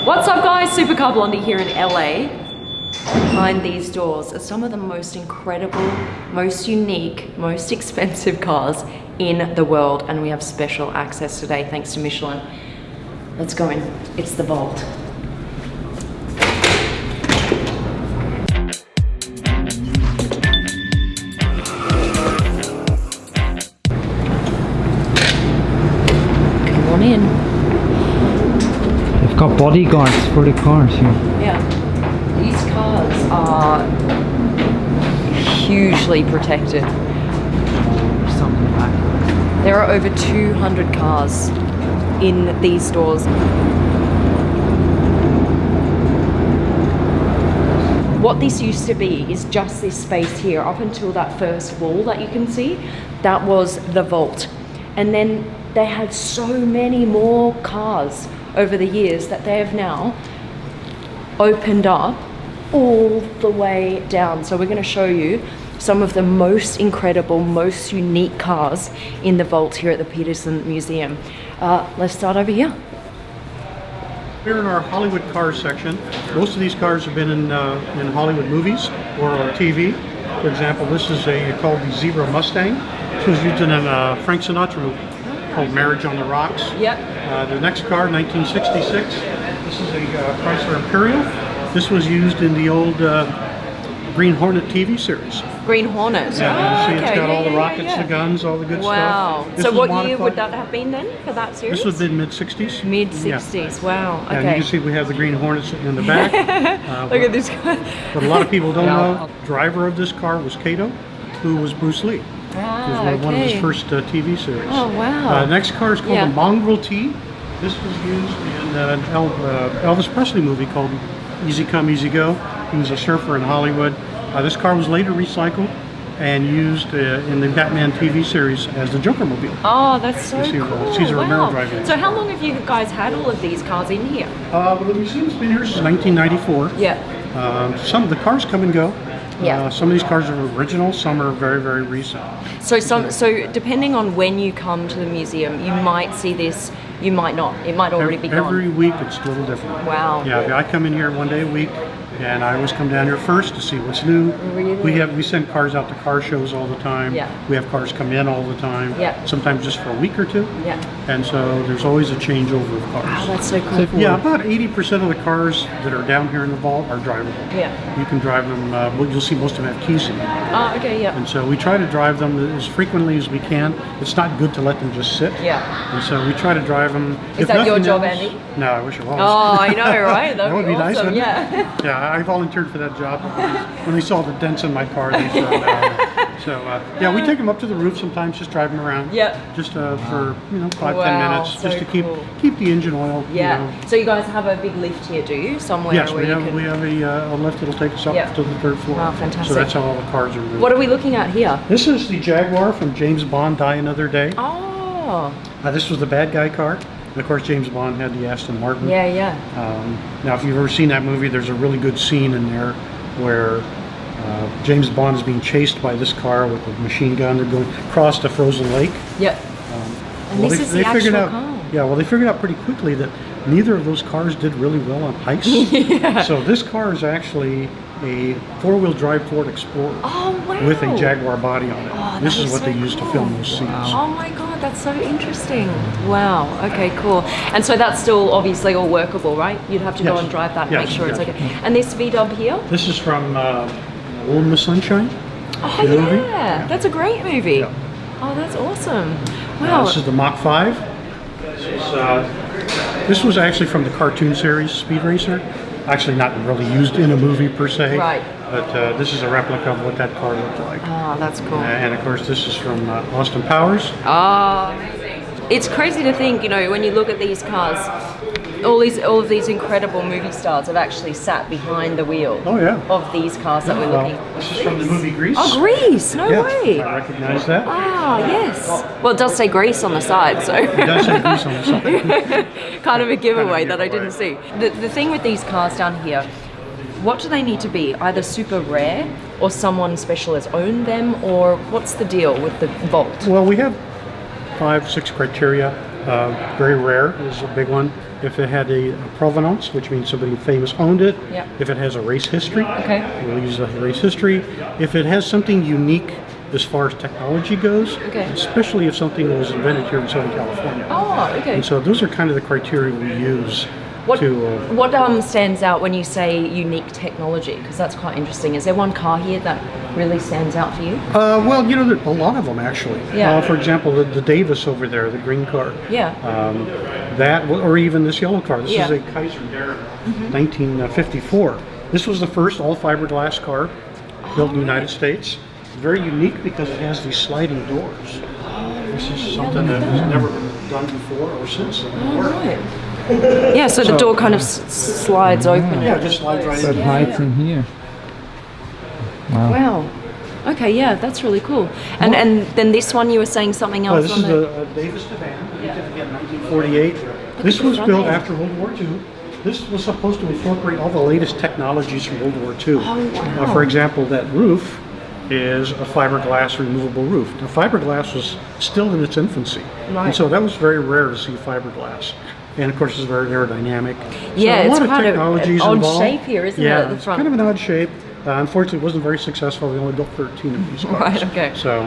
What's up guys, Supercar Blondie here in LA. Behind these doors are some of the most incredible, most unique, most expensive cars in the world, and we have special access today thanks to Michelin. Let's go in, it's the vault. Come on in. They've got bodyguards for the cars here. Yeah, these cars are hugely protected. There's something back. There are over 200 cars in these stores. What this used to be is just this space here. Up until that first wall that you can see, that was the vault. And then they had so many more cars over the years that they have now opened up all the way down. So we're going to show you some of the most incredible, most unique cars in the vault here at the Petersen Museum. Let's start over here. We're in our Hollywood cars section. Most of these cars have been in Hollywood movies or on TV. For example, this is called the Zebra Mustang. This was used in a Frank Sinatra movie called Marriage on the Rocks. Yep. The next car, 1966. This is a Chrysler Imperial. This was used in the old Green Hornet TV series. Green Hornet. Yeah, you see okay. it's got all the rockets, yeah. the guns, all the good wow. stuff. So what year would that have been then for that series? This would have been mid-60s. Mid-60s, yeah. Wow, okay. And you can see we have the Green Hornet sitting in the back. Look at this guy. But a lot of people don't know, the driver of this car was Kato, who was Bruce Lee. Ah, It was one of his first TV series. Oh, wow. Next car is called the Mongrel T. This was used in an Elvis Presley movie called Easy Come, Easy Go. He was a surfer in Hollywood. This car was later recycled and used in the Batman TV series as the Joker Mobile. Oh, that's so cool. Cesar Romero driving. So how long have you guys had all of these cars in here? Well, the museum's been here since 1994. Yeah. Some of the cars come and go. Yeah. Some of these cars are original, some are very, very recent. So depending on when you come to the museum, you might see this, you might not. It might already be gone. Every week it's a little different. Wow. Yeah, I come in here one day a week, and I always come down here first to see what's new. Really? We send cars out to car shows all the time. Yeah. We have cars come in all the time. Yeah. Sometimes just for a week or two. Yeah. And so there's always a changeover of cars. Oh, that's so cool. So, yeah, about 80% of the cars that are down here in the vault are drivable. Yeah. You can drive them. You'll see most of them have keys in them. Oh, okay, yeah. And so we try to drive them as frequently as we can. It's not good to let them just sit. Yeah. And so we try to drive them. Is that your job, Andy? No, I wish it was. Oh, I know, right? That would be nice, awesome. wouldn't it? Yeah. Yeah, I volunteered for that job. When they saw the dents in my car, they said, so yeah, we take them up to the roof sometimes, just drive them around. Yeah. Just for 5-10 minutes, so just to cool. keep the engine oil. Yeah. You know. So you guys have a big lift here, do you? Somewhere Yes, where we have a lift that'll take us up to the third floor. Wow, fantastic. So that's how all the cars are moved. What are we looking at here? This is the Jaguar from James Bond, Die Another Day. Oh. This was the bad guy car. And of course, James Bond had the Aston Martin. Yeah, yeah. Now, if you've ever seen that movie, there's a really good scene in there where James Bond is being chased by this car with a machine gun. They're going across the frozen lake. Yep. And this is the actual car. Yeah, well, they figured out pretty quickly that neither of those cars did really well on ice. Yeah. So this car is actually a four-wheel drive Ford Explorer with a Jaguar body on it. Oh, this is what so they used to film those scenes. Oh my god, that's so interesting. Wow, okay, cool. And so that's still obviously all workable, right? You'd have to go and drive that and make sure it's okay. And this V-dub here? This is from Old Miss Sunshine. Oh yeah. Movie. That's a great movie. Yeah. Oh, that's awesome. Wow. This is the Mach 5. This was actually from the cartoon series Speed Racer. Actually not really used in a movie per se. Right. But this is a replica of what that car looked like. Oh, that's cool. And of course this is from Austin Powers. It's crazy to think, when you look at these cars, all of these incredible movie stars have actually sat behind the wheel of these cars that we're looking at. This is from the movie Grease. Oh, Grease! No way! I recognize that. Ah, yes. Well, it does say Grease on the side, so. It does say Grease on the side. Kind of a giveaway that I didn't see. The thing with these cars down here, what do they need to be? Either super rare, or someone special has owned them, or what's the deal with the vault? Well, we have 5-6 criteria. very rare is a big one. If it had a provenance, which means somebody famous owned it. Yeah. If it has a race history, Okay. we'll use the race history. If it has something unique as far as technology goes, Okay. especially if something was invented here in Southern California. Oh, okay. And so those are kind of the criteria we use What to. stands out when you say unique technology? Because that's quite interesting. Is there one car here that really stands out for you? Well, you know, there are a lot of them actually. Yeah. For example, the Davis over there, the green car. Yeah. That, or even this yellow car. This Yeah. is a Kaiser Darren, 1954. This was the first all fiberglass car built in the United States. Very unique because it has these sliding doors. This is something that has never been done before or since. Right. Yeah, so the door kind of slides open. Yeah, it just slides right So it in. hides in here. Wow. Wow. Okay, yeah, that's really cool. And then this one, you were saying something else. This on is the... the Davis Divan, again, 1948. This at the was front built end. after World War II. This was supposed to incorporate all the latest technologies from World War II. Oh, wow. For example, that roof is a fiberglass removable roof. Now, fiberglass was still in its infancy, Right. and so that was very rare to see fiberglass. And of course, it's very aerodynamic. Yeah, so a it's lot of quite technologies an odd involved. shape here, isn't it, yeah, at the it's front? kind of an odd shape. Unfortunately, it wasn't very successful. We only built 13 of these cars. Right, okay. So.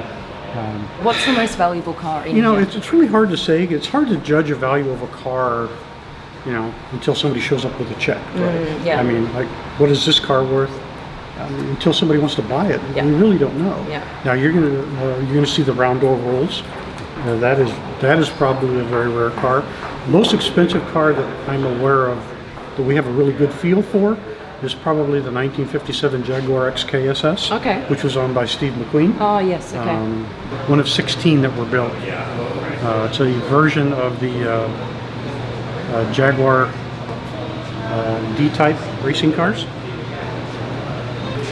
What's the most valuable car in You know, here? it's really hard to say. It's hard to judge a value of a car, you know, until somebody shows up with a check. Right? yeah. I mean, like, what is this car worth? Until somebody wants to buy it, Yeah. we really don't know. Yeah. Now you're gonna see the round door rolls. That is probably a very rare car. Most expensive car that I'm aware of that we have a really good feel for is probably the 1957 Jaguar XKSS, Okay. which was owned by Steve McQueen. Oh, yes, okay. One of 16 that were built. It's a version of the Jaguar D-type racing cars.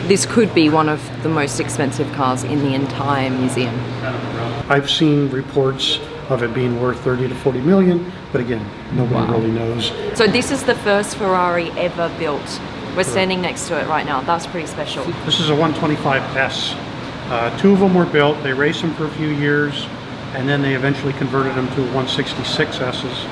This could be one of the most expensive cars in the entire museum. I've seen reports of it being worth 30 to 40 million, but again, nobody really knows. So this is the first Ferrari ever built. We're standing next to it right now. That's pretty special. This is a 125S. Two of them were built. They raced them for a few years, and then they eventually converted them to 166Ss,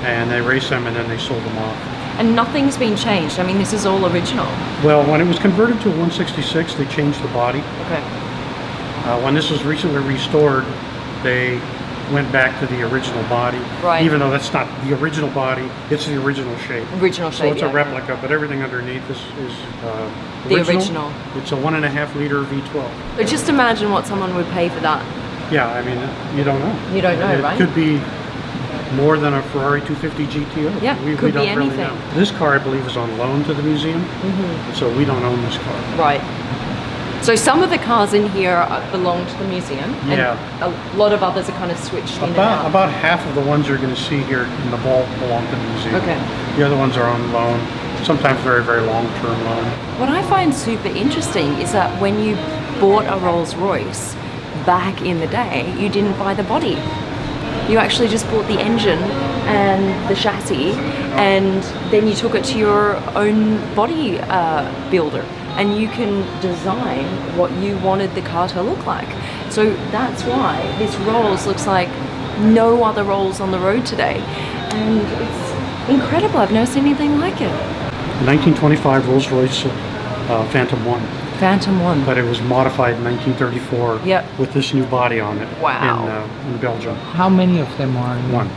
and they raced them, and then they sold them off. And nothing's been changed. I mean, this is all original. Well, when it was converted to a 166, they changed the body. Okay. When this was recently restored, they went back to the original body. Right. Even though that's not the original body, it's the original shape. Original So shape, it's yeah. a replica, but everything underneath is The original. It's a 1.5 liter V12. So just imagine what someone would pay for that. Yeah, I mean, you don't know. You don't know, it right? Could be more than a Ferrari 250 GTO. Yeah, we could be don't really anything. know. This car, I believe, is on loan to the museum, so we don't own this car. Right. So some of the cars in here belong to the museum, Yeah. and a lot of others are kind of switched in and out. About half of the ones you're going to see here in the vault belong to the museum. Okay. The other ones are on loan, sometimes very, very long-term loan. What I find super interesting is that when you bought a Rolls Royce back in the day, you didn't buy the body. You actually just bought the engine and the chassis, and then you took it to your own body builder, and you can design what you wanted the car to look like. So that's why this Rolls looks like no other Rolls on the road today, and it's incredible. I've never seen anything like it. 1925 Rolls Royce Phantom 1. Phantom 1. But it was modified in 1934 Yep. with this new body on it. Wow. In Belgium. How many of them are here? One.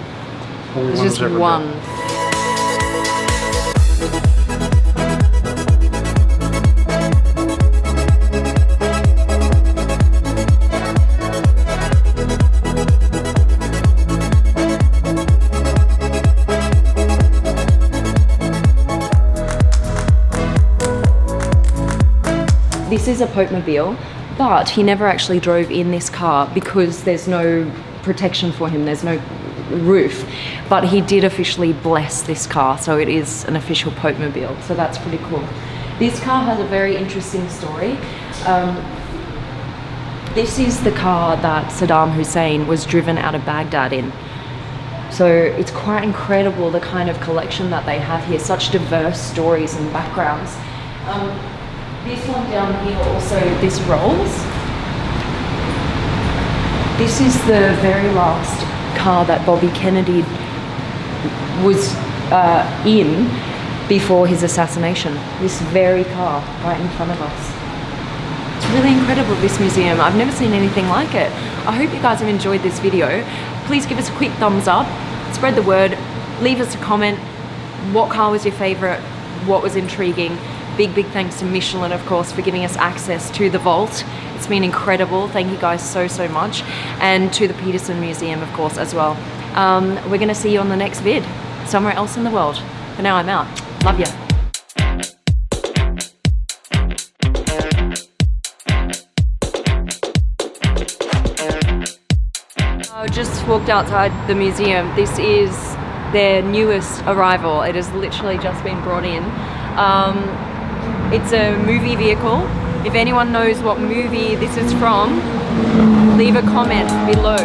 Only It's one just was ever one. built. This is a Popemobile, but he never actually drove in this car because there's no protection for him, there's no roof. But he did officially bless this car, so it is an official Popemobile, so that's pretty cool. This car has a very interesting story. This is the car that Saddam Hussein was driven out of Baghdad in. So it's quite incredible the kind of collection that they have here, such diverse stories and backgrounds. This one down here also, this Rolls. This is the very last car that Bobby Kennedy was in before his assassination. This very car right in front of us. It's really incredible, this museum. I've never seen anything like it. I hope you guys have enjoyed this video. Please give us a quick thumbs up, spread the word, leave us a comment. What car was your favorite? What was intriguing? Big thanks to Michelin, of course, for giving us access to the vault. It's been incredible. Thank you guys so much. And to the Petersen Museum, of course, as well. We're gonna see you on the next vid, somewhere else in the world. For now, I'm out. Love ya. I just walked outside the museum. This is their newest arrival. It has literally just been brought in. It's a movie vehicle. If anyone knows what movie this is from, leave a comment below.